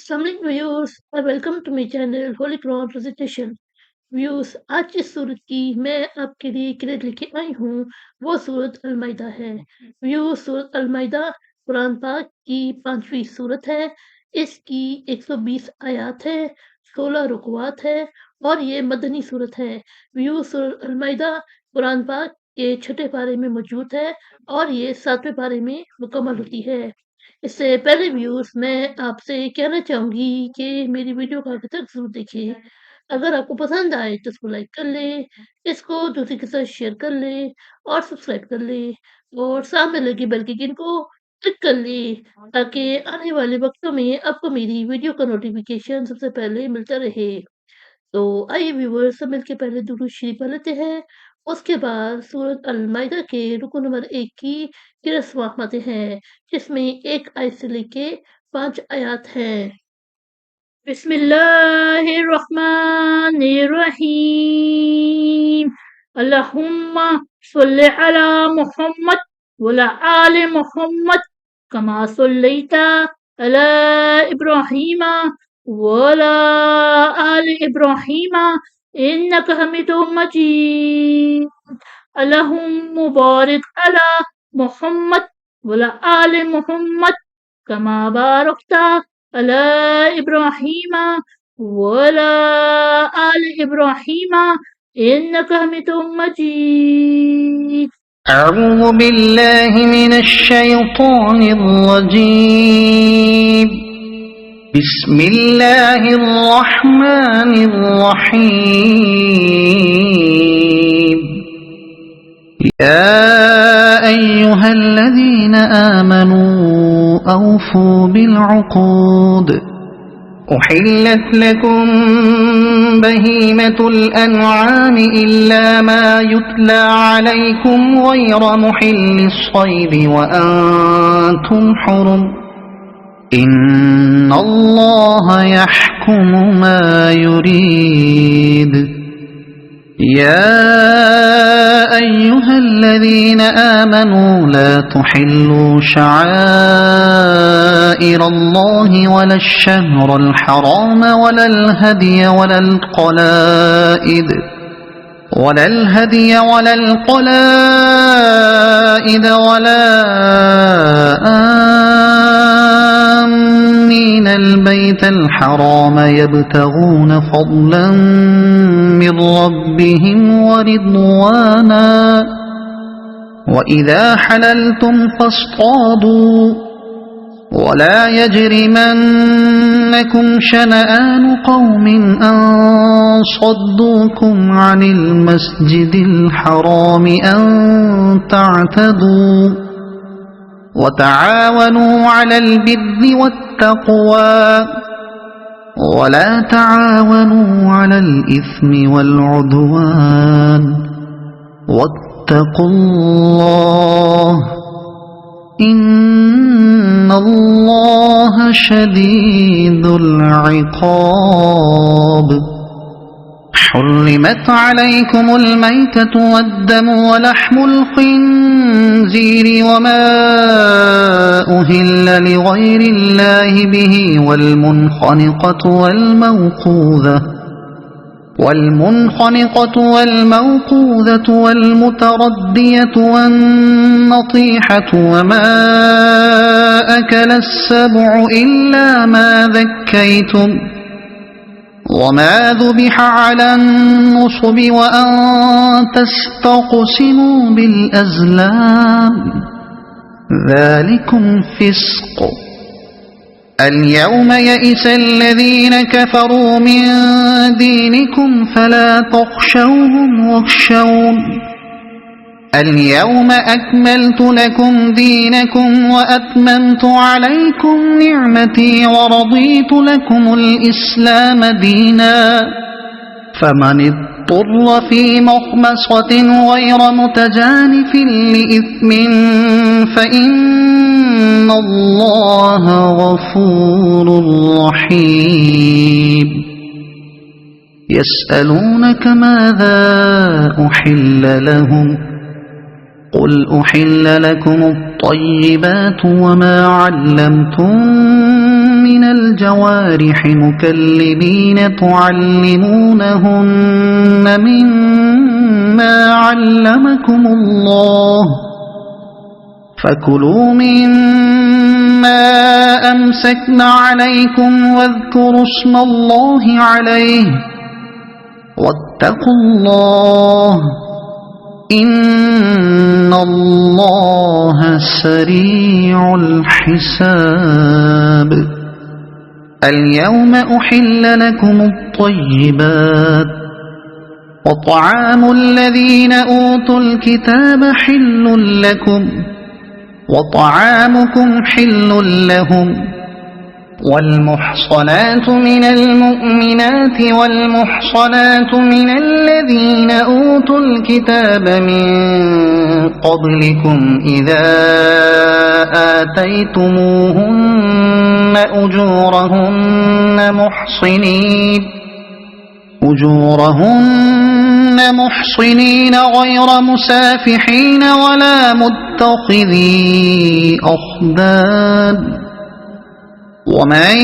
Assalamualaikum viewers और welcome to my channel holy Quran presentation. Viewers, आज जिस सूरत की मैं आपके लिए क्रेडिट लेके आई हूँ वो सूरत अल-माइदा है। व्यूअर्स, सूरत अल-माइदा कुरान पाक की 5वीं सूरत है। इसकी 120 आयत है, 16 रुकवात है और ये मदनी सूरत है। व्यूअर्स, सूरत अल-माइदा कुरान पाक के छठे पारे में मौजूद है और ये 7वें पारे में मुकम्मल होती है। इससे पहले व्यूअर्स, मैं आपसे कहना चाहूँगी कि मेरी वीडियो को आगे तक ज़रूर देखिए। अगर आपको पसंद आए तो इसको लाइक कर लें, इसको दूसरे के साथ शेयर कर लें और सब्सक्राइब कर लें और सामने लगी बेल के आइकन को क्लिक कर लें ताकि आने वाले वक़्तों में आपको मेरी वीडियो का नोटिफ़िकेशन सबसे पहले मिलता रहे। तो आइए व्यूअर्स, सब मिलके पहले दुरूद शरीफ पढ़ लेते हैं। उसके बाद सूरत अल-माइदा के रुकू नंबर 1 की किरत समाप्त हैं, जिसमें 1 आयत से लेके 5 आयत हैं। बिस्मिल्लाहिर्रहमानिर्रहीम। अल्लाहुम्मा सल्लि अला मुहम्मद वअला आलि मुहम्मद कमा सल्लैता अला इब्राहीमा वअला आलि इब्राहीमा इन्नका हमीदुम मजीद। अल्लाहुम्मा बारिक अला मुहम्मद वअला आलि मुहम्मद कमा बारकता अला इब्राहीमा वअला आलि इब्राहीमा इन्नका हमीदुम मजीद। أعوذ بالله من الشيطان الرجيم. بسم الله الرحمن الرحيم. يا أيها الذين آمنوا أوفوا بالعقود. أحلت لكم بهيمة الأنعام إلا ما يتلى عليكم غير محل الصيد وأنتم حرم. إن الله يحكم ما يريد. يا أيها الذين آمنوا لا تحلوا شعائر الله ولا الشهر الحرام ولا الهدي ولا القلائد ولا آمين البيت الحرام يبتغون فضلا من ربهم ورضوانا. وإذا حللتم فاصطادوا ولا يجرمنكم شنآن قوم أن صدوكم عن المسجد الحرام أن تعتدوا. وتعاونوا على البر والتقوى ولا تعاونوا على الإثم والعدوان. واتقوا الله إن الله شديد العقاب. حرمت عليكم الميتة والدم ولحم الخنزير وما أهل لغير الله به والمنخنقة والموقوذة والمتردية والنطيحة وما أكل السبع إلا ما ذكيتم وما ذبح على النصب وأن تستقسموا بالأزلام ذلكم فسق. اليوم يئس الذين كفروا من دينكم فلا تخشوهم واخشون. اليوم أكملت لكم دينكم وأتممت عليكم نعمتي ورضيت لكم الإسلام دينا. فمن اضطر في مخمصة غير متجانف لإثم فإن الله غفور رحيم. يسألونك ماذا أحل لهم قل أحل لكم الطيبات وما علمتم من الجوارح مكلبين تعلمونهن مما علمكم الله فكلوا مما أمسكن عليكم واذكروا اسم الله عليه واتقوا الله إن الله سريع الحساب اليوم أحل لكم الطيبات وطعام الذين أوتوا الكتاب حل لكم وطعامكم حل لهم والمحصنات من المؤمنات والمحصنات من الذين أوتوا الكتاب من قبلكم إذا آتيتموهن أجورهن محصنين غير مسافحين ولا متخذي أخدان ومن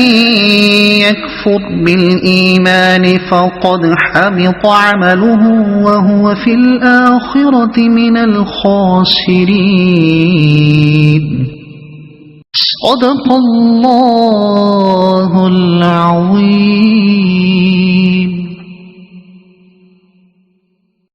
يكفر بالإيمان فقد حبط عمله وهو في الآخرة من الخاسرين صدق الله العظيم